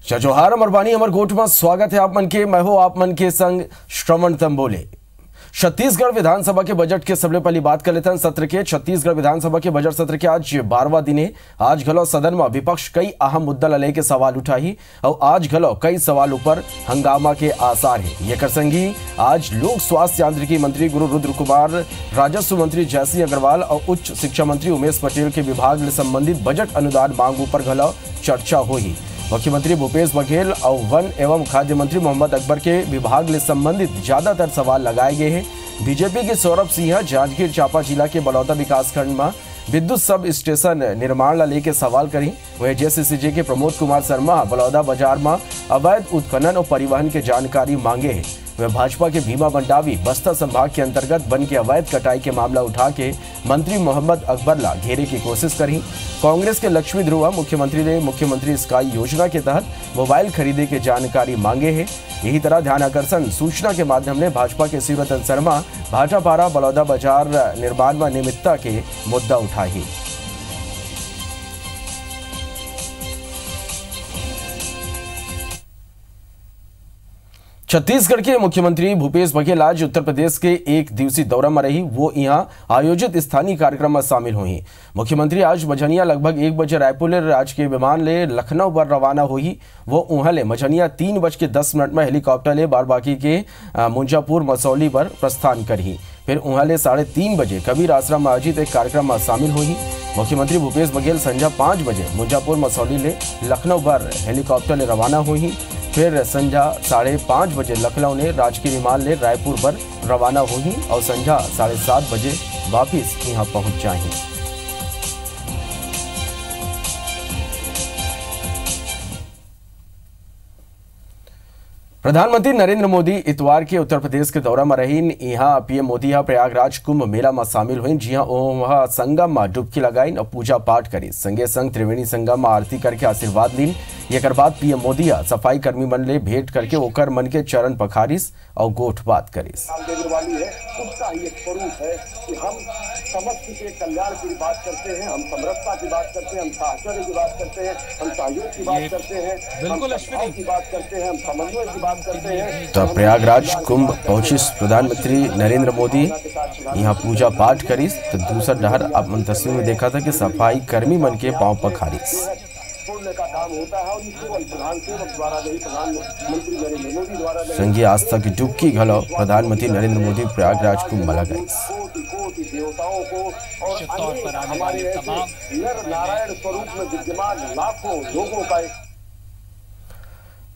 जोहार अमरबानी अमर गोट में स्वागत है आप मन के। मैं हो आप मन के संग श्रवण तंबोले। छत्तीसगढ़ विधानसभा के बजट के सबले पहली बात कर लेते हैं सत्र के। छत्तीसगढ़ विधानसभा के बजट सत्र के आज 12वां दिन है। आज घलो सदन में विपक्ष कई अहम मुद्दा ल लेके सवाल उठाही और आज घलो कई सवाल ऊपर हंगामा के आसार है। ये करसंगी आज लोक स्वास्थ्य यांत्रिकी मंत्री गुरु रुद्र कुमार, राजस्व मंत्री जयसिंह अग्रवाल और उच्च शिक्षा मंत्री उमेश पटेल के विभाग से संबंधित बजट अनुदान मांग ऊपर घलो चर्चा हुई। मुख्यमंत्री भूपेश बघेल और वन एवं खाद्य मंत्री मोहम्मद अकबर के विभाग से संबंधित ज्यादातर सवाल लगाए गए हैं। बीजेपी के सौरभ सिंह जांजगीर चांपा जिला के बलौदा विकासखंड में विद्युत सब स्टेशन निर्माण ला लेके सवाल करी। वही जेसीसीजे के प्रमोद कुमार शर्मा बलौदा बाजार में अवैध उत्खनन और परिवहन के जानकारी मांगे है। वह भाजपा के भीमा मंडावी बस्तर संभाग के अंतर्गत वन के अवैध कटाई के मामला उठा के मंत्री मोहम्मद अकबर ला घेरे की कोशिश करी। कांग्रेस के लक्ष्मी ध्रुवा मुख्यमंत्री ने मुख्यमंत्री स्काई योजना के तहत मोबाइल खरीदे के जानकारी मांगे है। यही तरह ध्यान आकर्षण सूचना के माध्यम ने भाजपा के शिवरतन शर्मा भाटापारा बलौदा बाजार निर्माण में नियमितता के मुद्दा उठाई। छत्तीसगढ़ के मुख्यमंत्री भूपेश बघेल आज उत्तर प्रदेश के एक दिवसीय दौरा में रही। वो यहां आयोजित स्थानीय कार्यक्रम में शामिल हुई। मुख्यमंत्री आज मझनिया लगभग 1 बजे रायपुर ले राजकीय विमान ले लखनऊ पर रवाना हुई। वो उहाँ ले मझनिया 3:10 में हेलीकॉप्टर ले बारबाकी के मुंजापुर मसौली पर प्रस्थान करी। फिर उहाँ ले 3:30 बजे कबीर आश्रम में आयोजित एक कार्यक्रम में शामिल हुई। मुख्यमंत्री भूपेश बघेल संध्या 5 बजे मुंजापुर मसौली ले लखनऊ पर हेलीकॉप्टर ले रवाना हुई। फिर संध्या 5:30 बजे लखनऊ ने राजकीय विमान ले रायपुर पर रवाना हुई और संध्या 7:30 बजे वापिस यहाँ पहुंच जाएंगी। प्रधानमंत्री नरेंद्र मोदी इतवार के उत्तर प्रदेश के दौरा में रही। यहाँ पीएम मोदी प्रयागराज कुंभ मेला में शामिल हुई। जी हाँ, वह संगम में डुबकी लगाई और पूजा पाठ करी। संगे संग त्रिवेणी संगम में आरती करके आशीर्वाद ली। एक बाद पीएम मोदी सफाई कर्मी मन ले भेंट करके ओकर मन के चरण पखारिस और गोठ बात करिस। उसका ही एक स्वरूप है कि हम समस्त के कल्याण की बात करते हैं, हम समरसता की बात करते हैं, हम साहचर्य की बात करते हैं, हम सहयोग की बात करते हैं, हम सद्भाव की बात करते हैं, हम समन्वय की बात करते हैं। तो प्रयागराज कुंभ पहुंची प्रधानमंत्री नरेंद्र मोदी यहाँ पूजा पाठ करिस। तो दूसरा डहर आप मन तस्वीर में देखा था कि सफाई कर्मी मन के पांव पखारिस। संघीय आस्था की डुबकी घलो प्रधानमंत्री नरेंद्र मोदी प्रयागराज कुंभ में लगाई।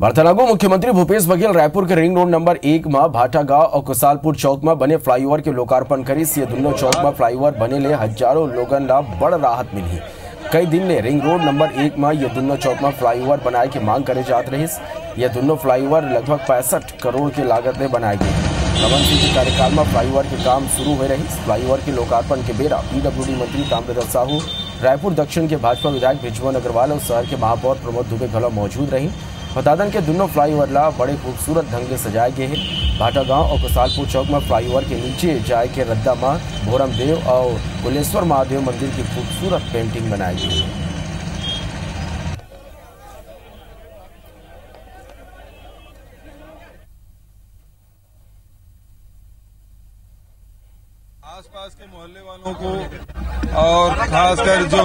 वार्तालापो मुख्यमंत्री भूपेश बघेल रायपुर के रिंग रोड नंबर 1 में भाटागांव और कुसालपुर चौक में बने फ्लाईओवर के लोकार्पण करिस। ये दोनों चौक में फ्लाईओवर बने ले हजारों लोगन ला बड़ राहत मिली। कई दिन ने रिंग रोड नंबर 1 में ये दोनों चौक में फ्लाईओवर बनाए की मांग करे जात रही। ये दोनों फ्लाईओवर लगभग 65 करोड़ की लागत में बनाए गए। रमन सिंह के कार्यकाल में फ्लाईओवर के काम शुरू हो रही। फ्लाईओवर के लोकार्पण के बेरा पीडब्ल्यूडी मंत्री ताम्रध्वज साहू, रायपुर दक्षिण के भाजपा विधायक भिजवन अग्रवाल और शहर के महापौर प्रमोद दुबे घलो मौजूद रही। बता दें कि दोनों फ्लाईओवर ला बड़े खूबसूरत ढंग से सजाए गए हैं। भाटागांव और कुसालपुर चौक में फ्लाईओवर के नीचे जाए के रद्दा माँ भोरम देव और कुलेश्वर महादेव मंदिर की खूबसूरत पेंटिंग बनाई गई है। आसपास के मोहल्ले वालों को और खासकर जो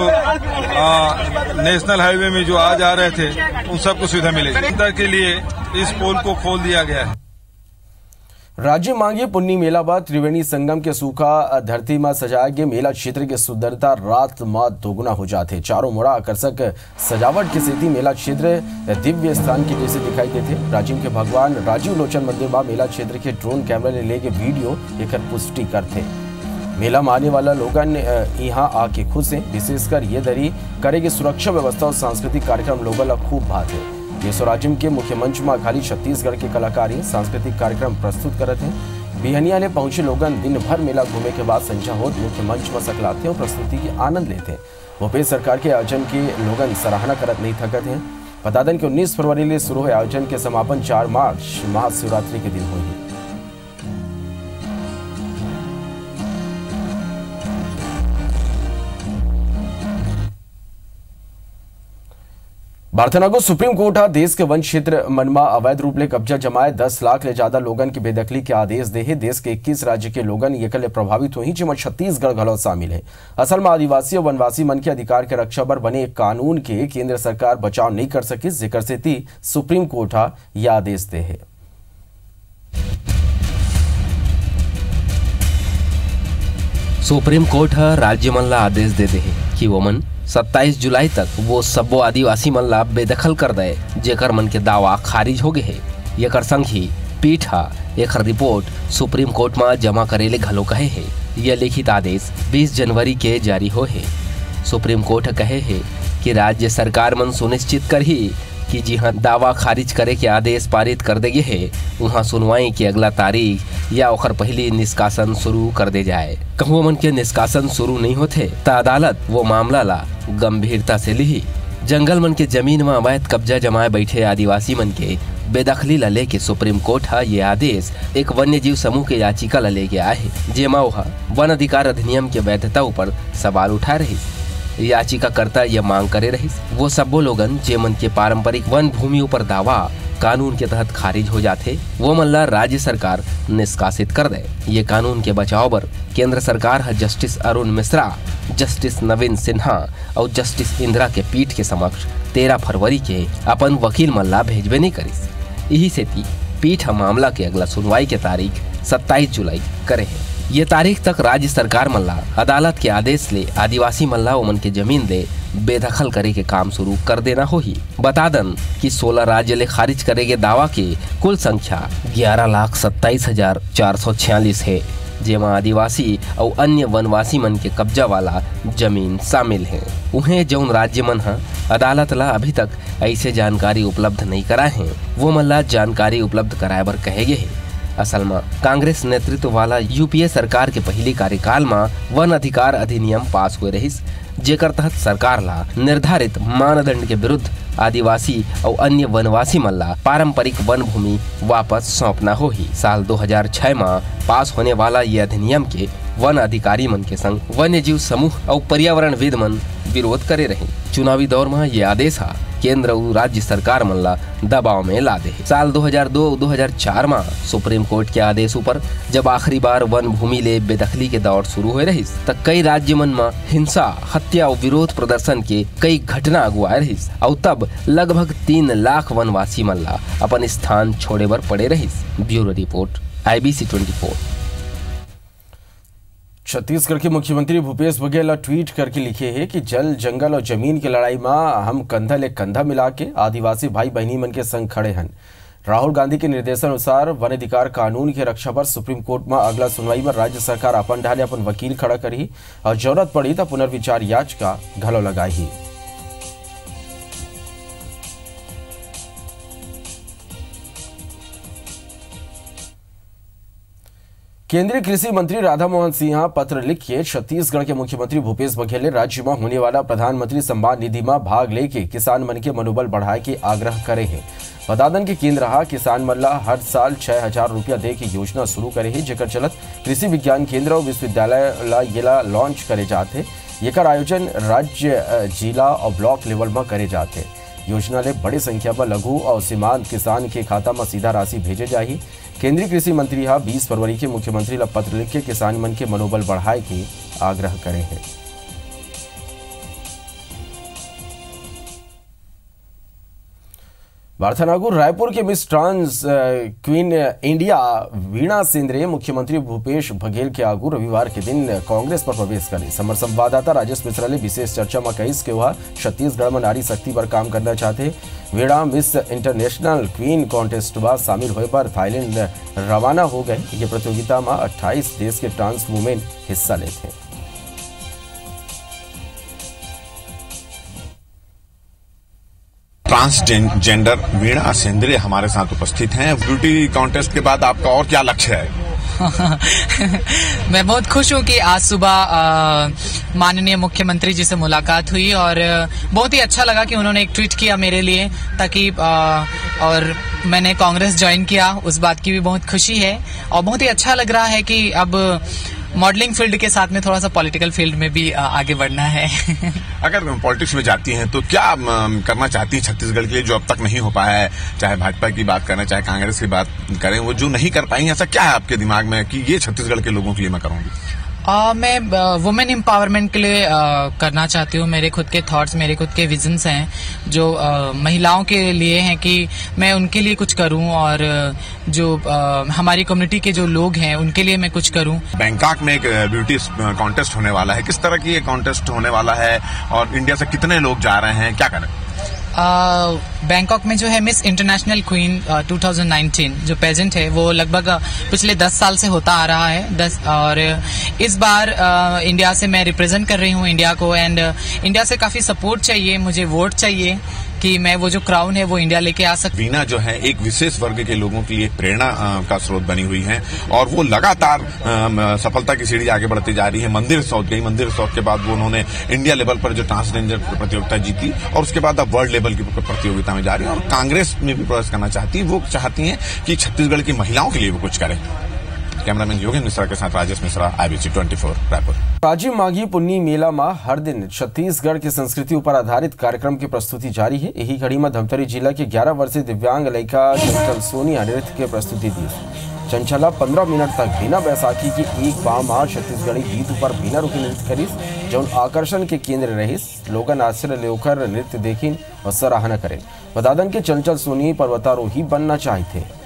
नेशनल हाईवे में जो आज आ रहे थे उन सबको सुविधा मिलेगी। के लिए इस पोल को खोल दिया गया है। राज्य मांगे पुन्नी मेला बाद त्रिवेणी संगम के सूखा धरती में सजाए गए मेला क्षेत्र की सुंदरता रात मात दोगुना हो जाते। चारों मोड़ा आकर्षक सजावट के सेती मेला क्षेत्र दिव्य स्थान के जैसे दिखाई देते। राजीव के भगवान राजीव लोचन मंदिर में मेला क्षेत्र के ड्रोन कैमरा ले लेके वीडियो एक पुष्टि करते। मेला में आने वाला लोगन यहाँ आके खुश हैं। विशेषकर ये दरी करेगी सुरक्षा व्यवस्था और सांस्कृतिक कार्यक्रम लोगों ला खूब भाते। ये स्वराज्य के मुख्य मंच में खाली छत्तीसगढ़ के कलाकार सांस्कृतिक कार्यक्रम प्रस्तुत करते हैं। बिहनिया ने पहुंचे लोगन दिन भर मेला घूमे के बाद संजा होत मुख्य मंच में सकलाते और प्रस्तुति की आनंद लेते हैं। भूपेश सरकार के आयोजन के लोगन सराहना करत नहीं थकत हैं। बता दें कि 19 फरवरी से शुरू हुए आयोजन के समापन 4 मार्च महाशिवरात्रि के दिन हुई। भारतनागो सुप्रीम कोर्ट हा देश के वन क्षेत्र मनमा अवैध रूप ले कब्जा जमाए 10 लाख ले ज्यादा लोगन की बेदखली के आदेश दे है। देश के 21 राज्य के लोगन ये कल प्रभावित हुई, जिसमें छत्तीसगढ़ घलो शामिल है। असल में आदिवासी और वनवासी मन के अधिकार के रक्षा बर बने एक कानून के केंद्र सरकार बचाव नहीं कर सकी, जिक्र से थी सुप्रीम कोर्ट हा यह आदेश दे है। सुप्रीम कोर्ट हा राज्य मन ला आदेश दे है कि वो मन 27 जुलाई तक वो सब्बो आदिवासी मन ला बेदखल कर दे जेकर मन के दावा खारिज हो गए है। एकर संग ही पीठ हा एक रिपोर्ट सुप्रीम कोर्ट में जमा करेले घलो कहे है। यह लिखित आदेश 20 जनवरी के जारी हो है। सुप्रीम कोर्ट कहे है कि राज्य सरकार मन सुनिश्चित कर ही कि जहाँ दावा खारिज करे के आदेश पारित कर दे है वहाँ सुनवाई की अगला तारीख या ओखर पहली निष्कासन शुरू कर दे जाए। कहूँ मन के निष्कासन शुरू नहीं होते तो अदालत वो मामला ला गंभीरता से ली। जंगल मन के जमीन में अवैध कब्जा जमाए बैठे आदिवासी मन के बेदखली ला लेके सुप्रीम कोर्ट हा ये आदेश एक वन्य जीव समूह के याचिका ला ले गया है, जेमा वह वन अधिकार अधिनियम के वैधता ऊपर सवाल उठा रही। याचिकाकर्ता यह मांग करे रही वो सब्बो लोगन जे मन के पारंपरिक वन भूमि ऊपर दावा कानून के तहत खारिज हो जाते वो मन ला राज्य सरकार निष्कासित कर दे। ये कानून के बचाव बर केंद्र सरकार है जस्टिस अरुण मिश्रा, जस्टिस नवीन सिन्हा और जस्टिस इंदिरा के पीठ के समक्ष 13 फरवरी के अपन वकील मन ला भेजबे नहीं करिस। यही से पीठ मामला के अगला सुनवाई के तारीख 27 जुलाई करे है। ये तारीख तक राज्य सरकार मल्ला अदालत के आदेश ले आदिवासी मल्ला उमन के जमीन ले बेदखल करे के काम शुरू कर देना हो ही। बता दन कि 16 राज्य ले खारिज करेगे दावा की कुल संख्या 11,27,446 है, जेमा आदिवासी और अन्य वनवासी मन के कब्जा वाला जमीन शामिल है। उन्हें जौन राज्य मन है अदालत ला अभी तक ऐसे जानकारी उपलब्ध नहीं कराए हैं वो मल्ला जानकारी उपलब्ध कराए बर कहे गए है। असल में कांग्रेस नेतृत्व वाला यूपीए सरकार के पहली कार्यकाल में वन अधिकार अधिनियम पास हुए रही, जेकर तहत सरकार ला निर्धारित मानदंड के विरुद्ध आदिवासी और अन्य वनवासी मन ला पारंपरिक वन भूमि वापस सौंपना हो ही। साल 2006 में पास होने वाला ये अधिनियम के वन अधिकारी मन के संग वन्य जीव समूह और पर्यावरणविद मन विरोध करे रहे। चुनावी दौर में ये आदेश हा केंद्र और राज्य सरकार मन ला दबाव में ला दे। साल 2002-2004 में सुप्रीम कोर्ट के आदेश ऊपर जब आखिरी बार वन भूमि ले बेदखली के दौर शुरू हुए रही तब कई राज्य मन में हिंसा, हत्या और विरोध प्रदर्शन के कई घटना अगुआए रही और तब लगभग 3 लाख वनवासी मन ला अपन स्थान छोड़े बर पड़े रही। Bureau report IBC 24। छत्तीसगढ़ के मुख्यमंत्री भूपेश बघेल ट्वीट करके लिखे हैं कि जल, जंगल और जमीन की लड़ाई में हम कंधा ले कंधा मिला के आदिवासी भाई बहनी मन के संग खड़े हैं। राहुल गांधी के निर्देशानुसार वन अधिकार कानून की रक्षा पर सुप्रीम कोर्ट में अगला सुनवाई में राज्य सरकार अपन ढाले अपन वकील खड़ा करी और जरूरत पड़ी तो पुनर्विचार याचिका घलो लगाई। केंद्रीय कृषि मंत्री राधा मोहन सिंह पत्र लिखे छत्तीसगढ़ के मुख्यमंत्री भूपेश बघेल ने राज्य में होने वाला प्रधानमंत्री सम्मान निधि में भाग लेके किसान मन के मनोबल बढ़ाए के आग्रह करे हैं। बता दें कि केंद्र किसान मन ला हर साल 6,000 रुपया दे की योजना शुरू करे है, जेकर चलत कृषि विज्ञान केंद्र और विश्वविद्यालय ला येला लॉन्च करे जाते। एकर आयोजन राज्य, जिला और ब्लॉक लेवल में करे जाते। योजना ले बड़ी संख्या में लघु और सीमांत किसान के खाता में सीधा राशि भेजे जाही। केंद्रीय कृषि मंत्री 20 फरवरी के मुख्यमंत्री ला पत्र लिख के किसान मन के मनोबल बढ़ाए के आग्रह करे हैं। वार्थानागुर रायपुर के मिस ट्रांस क्वीन इंडिया वीणा सिंदरे मुख्यमंत्री भूपेश बघेल के आगू रविवार के दिन कांग्रेस पर प्रवेश करे। समर संवाददाता राजेश मिश्रा ने विशेष चर्चा में कही कि वह छत्तीसगढ़ में नारी शक्ति पर काम करना चाहते। वीणा मिस इंटरनेशनल क्वीन कॉन्टेस्ट में शामिल होने पर थाईलैंड रवाना हो गए। ये प्रतियोगिता में 28 देश के ट्रांस वुमेन हिस्सा लेते हैं। ट्रांसजेंडर वीणा सिंदरे हमारे साथ उपस्थित हैं। ब्यूटी कॉन्टेस्ट के बाद आपका और क्या लक्ष्य है? मैं बहुत खुश हूँ कि आज सुबह माननीय मुख्यमंत्री जी से मुलाकात हुई और बहुत ही अच्छा लगा कि उन्होंने एक ट्वीट किया मेरे लिए ताकि और मैंने कांग्रेस ज्वाइन किया, उस बात की भी बहुत खुशी है। और बहुत ही अच्छा लग रहा है कि अब मॉडलिंग फील्ड के साथ में थोड़ा सा पॉलिटिकल फील्ड में भी आगे बढ़ना है। अगर पॉलिटिक्स में जाती हैं तो क्या करना चाहती है छत्तीसगढ़ के लिए जो अब तक नहीं हो पाया है? चाहे भाजपा की बात करें, चाहे कांग्रेस की बात करें, वो जो नहीं कर पाई, ऐसा क्या है आपके दिमाग में कि ये छत्तीसगढ़ के लोगों के लिए मैं करूंगी? मैं वुमेन एम्पावरमेंट के लिए करना चाहती हूँ। मेरे खुद के थॉट्स, मेरे खुद के विजन्स हैं जो महिलाओं के लिए हैं कि मैं उनके लिए कुछ करूँ और जो हमारी कम्युनिटी के जो लोग हैं उनके लिए मैं कुछ करूँ। बैंकॉक में एक ब्यूटी कॉन्टेस्ट होने वाला है, किस तरह की ये कॉन्टेस्ट होने वाला है और इंडिया से कितने लोग जा रहे हैं, क्या करें? बैंकॉक में जो है मिस इंटरनेशनल क्वीन 2019 जो पेजेंट है वो लगभग पिछले 10 साल से होता आ रहा है। और इस बार इंडिया से मैं रिप्रेजेंट कर रही हूँ इंडिया को, एंड इंडिया से काफी सपोर्ट चाहिए, मुझे वोट चाहिए कि मैं वो जो क्राउन है वो इंडिया लेके आ सकती। वीना जो है एक विशेष वर्ग के लोगों के लिए प्रेरणा का स्रोत बनी हुई है और वो लगातार सफलता की सीढ़ी आगे बढ़ती जा रही है। मंदिर साउथ गई, मंदिर साउथ के बाद वो उन्होंने इंडिया लेवल पर जो ट्रांसजेंडर प्रतियोगिता जीती और उसके बाद अब वर्ल्ड लेवल की प्रतियोगिता में जा रही है और कांग्रेस में भी प्रवेश करना चाहती है। वो चाहती है कि छत्तीसगढ़ की महिलाओं के लिए वो कुछ करें। कैमरामैन योगेंद्र मिश्रा के साथ राजेश मिश्रा, IBC 24 रायपुर। राजीव माघी पुन्नी मेला में हर दिन छत्तीसगढ़ की संस्कृति पर आधारित कार्यक्रम की प्रस्तुति जारी है। यही कड़ी में धमतरी जिला के 11 वर्षीय दिव्यांग लड़का चंचल सोनी नृत्य की प्रस्तुति दी। चंचला 15 मिनट तक बिना बैसाखी की एक पाँव में छत्तीसगढ़ी गीत पर बिना रुके नृत्य करीस, जो आकर्षण के केंद्र रहीस। लोगन आश्चर्य लेकर नृत्य देखिन और सराहना करें। बता दें कि चंचल सोनी पर्वतारोही बनना चाहते।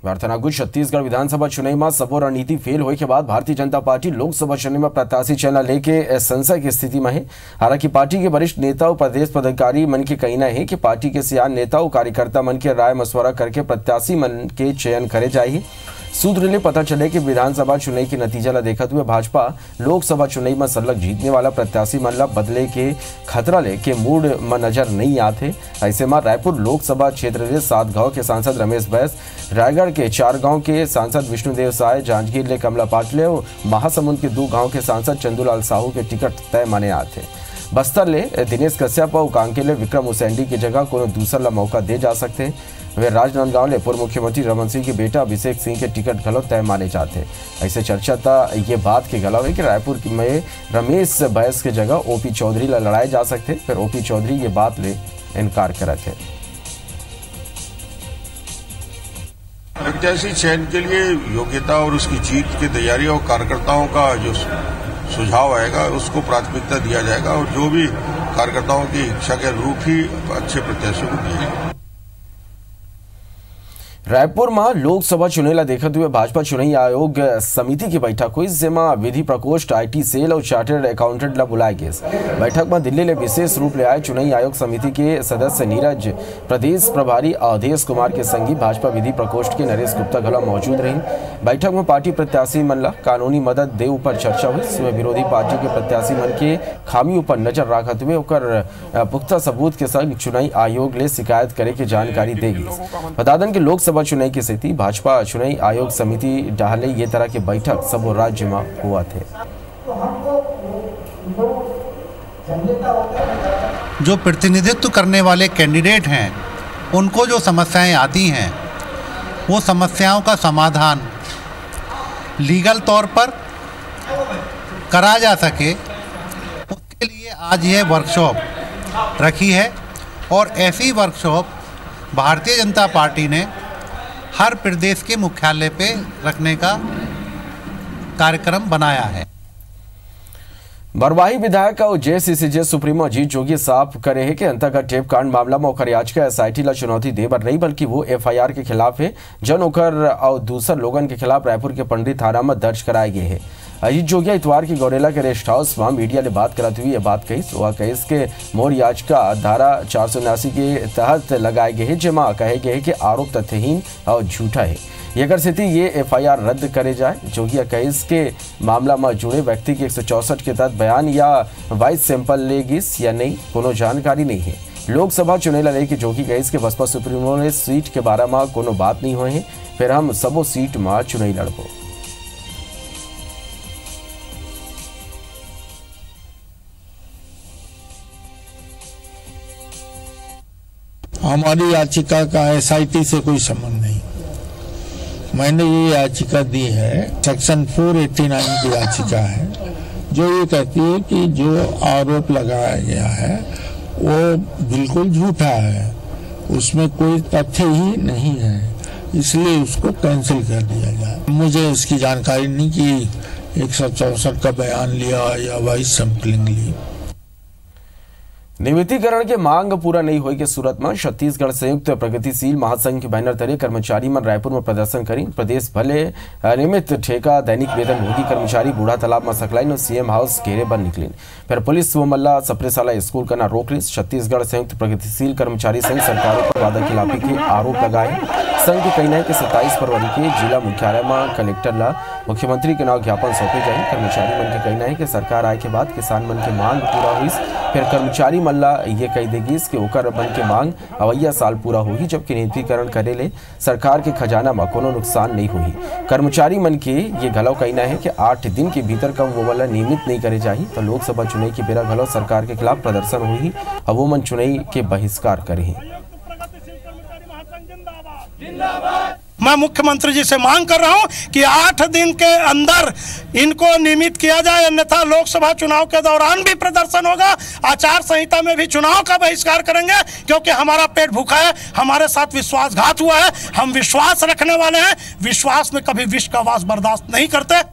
वार्तानागुज छत्तीसगढ़ विधानसभा चुनाव में सबो रणनीति फेल होने के बाद भारतीय जनता पार्टी लोकसभा चुनाव में प्रत्याशी चयन लेके संशय की स्थिति में है। हालांकि पार्टी के वरिष्ठ नेता और प्रदेश पदाधिकारी मन के कहना है कि पार्टी के सियान नेता और कार्यकर्ता मन के राय मशवरा करके प्रत्याशी मन के चयन करे जाए। सूत्र ने पता चले कि विधानसभा चुनाव के नतीजा ला देखते हुए भाजपा लोकसभा चुनाव में सलग जीतने वाला प्रत्याशी मन ला बदले के खतरा ले के मूड में नजर नहीं आते। ऐसे में रायपुर लोकसभा क्षेत्र के 7 गांव के सांसद रमेश बैस, रायगढ़ के 4 गांव के सांसद विष्णुदेव साय, जांजगीर ले कमला पाटले और महासमुंद के 2 गांव के सांसद चंदूलाल साहू के टिकट तय माने आते। बस्तर ले दिनेश कश्यप और कांकेर ले विक्रम उसेंडी की जगह कोनो दूसरा ला मौका दे जा सकते हैं। वे राजनांदगांव ले पूर्व मुख्यमंत्री रमन सिंह के बेटा अभिषेक सिंह के टिकट गलत तय माने जाते। ऐसे चर्चा था ये बात के गलत है कि रायपुर में रमेश बैस की जगह OP चौधरी ला लड़ाए जा सकते, फिर OP चौधरी ये बात ले इनकार करे थे। प्रत्याशी चयन के लिए योग्यता और उसकी जीत की तैयारी और कार्यकर्ताओं का जो सुझाव आएगा उसको प्राथमिकता दिया जाएगा और जो भी कार्यकर्ताओं की इच्छा के अनुरूप ही अच्छे प्रत्याशी को दिया जाएगा। रायपुर में लोकसभा चुनाव देखते हुए भाजपा चुनाव आयोग समिति की बैठक हुई, जिसमें विधि प्रकोष्ठ, IT सेल और चार्टर्ड अकाउंटेंट ला बुलाए गए। बैठक में दिल्ली ले विशेष रूप ले आए चुनाव आयोग समिति के सदस्य नीरज, प्रदेश प्रभारी अवधेश कुमार के संगी भाजपा विधि प्रकोष्ठ के नरेश गुप्ता गला मौजूद रही। बैठक में पार्टी प्रत्याशी मन ला कानूनी मदद दे ऊपर चर्चा हुई, जिसमें विरोधी पार्टी के प्रत्याशी मन के खामी पर नजर रखते हुए ओकर पुख्ता सबूत के संग चुनाव आयोग ले शिकायत करे की जानकारी देगी। बता दें कि लोकसभा चुनाव की स्थिति भाजपा चुनाव आयोग समिति डाले ये तरह के बैठक सब राज्य में हुआ थे। जो प्रतिनिधित्व करने वाले कैंडिडेट हैं उनको जो समस्याएं आती हैं वो समस्याओं का समाधान लीगल तौर पर करा जा सके, उसके लिए आज यह वर्कशॉप रखी है और ऐसी वर्कशॉप भारतीय जनता पार्टी ने हर प्रदेश के मुख्यालय पे रखने का कार्यक्रम बनाया है। बरवाही विधायक और JCCJ सुप्रीमो अजीत जोगी साफ करे है कि अंतर्गत टेप कांड मामला में ओकर याचिका SIT ला चुनौती दे बर नहीं, बल्कि वो FIR के खिलाफ है जन ओकर और दूसर लोगन के खिलाफ रायपुर के पंडित थाना में दर्ज कराए गए हैं। अजीत जोगिया इतवार की गौरेला के रेस्ट हाउस में मीडिया ने बात कराती हुई ये बात कही। वह केस के मोर याचिका धारा 479 के तहत लगाए गए हैं, जिसमें कहे गए कि आरोप तथ्यहीन और झूठा है। अगर स्थिति ये FIR रद्द करे जाए। जोगिया केस के मामला में जुड़े व्यक्ति के 164 के तहत बयान या वॉइस सैंपल लेगिस या नहीं, कोनो जानकारी नहीं है। लोकसभा चुनाव लेके जोगी केस के बसपा सुप्रीमो ने सीट के बारे में कोनो बात नहीं हुए हैं, फिर हम सबो सीट में चुनाव लड़बो। हमारी याचिका का SIT से कोई संबंध नहीं। मैंने ये याचिका दी है, सेक्शन 489 की याचिका है, जो ये कहती है कि जो आरोप लगाया गया है वो बिल्कुल झूठा है, उसमें कोई तथ्य ही नहीं है, इसलिए उसको कैंसिल कर दिया जाए। मुझे इसकी जानकारी नहीं कि 164 का बयान लिया या वॉइस सैंपलिंग ली। नियमितीकरण के मांग पूरा नहीं होने की सूरत में छत्तीसगढ़ संयुक्त प्रगतिशील महासंघ के बैनर तले कर्मचारी मन रायपुर में प्रदर्शन करी। प्रदेश भले नियमित ठेका दैनिक वेतन भोगी कर्मचारी बूढ़ा तालाब में सकलाइन और CM हाउस घेरे पर निकले। फिर पुलिस वो मल्ला सप्रेशाला स्कूल करना रोक ली। छत्तीसगढ़ संयुक्त प्रगतिशील कर्मचारी संघ सरकारों पर वादा खिलाफी के आरोप लगाए। संघ के कहना है कि 27 फरवरी के जिला मुख्यालय में कलेक्टर ला मुख्यमंत्री के नाम ज्ञापन सौंपे जाए। कर्मचारी मन के कहना है कि सरकार आए के बाद किसान मन के मांग पूरा हुई। फिर कर्मचारी मल्ला ये कह देगी कि ओकर मन के मांग अवैया साल पूरा होगी, जबकि नियमितीकरण करे ले सरकार के खजाना में कोनो नुकसान नहीं हुई। कर्मचारी मन के ये घलो कहना है कि 8 दिन के भीतर कम वो वाला नियमित नहीं करे जाही तो लोकसभा चुनाव की बेरा घलो सरकार के खिलाफ प्रदर्शन हुई और वो मन चुनाव के बहिष्कार करे। मैं मुख्यमंत्री जी से मांग कर रहा हूं कि 8 दिन के अंदर इनको नियमित किया जाए, अन्यथा लोकसभा चुनाव के दौरान भी प्रदर्शन होगा। आचार संहिता में भी चुनाव का बहिष्कार करेंगे, क्योंकि हमारा पेट भूखा है, हमारे साथ विश्वासघात हुआ है। हम विश्वास रखने वाले हैं, विश्वास में कभी विष का वास बर्दाश्त नहीं करते।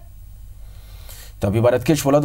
तभी भारत के छोला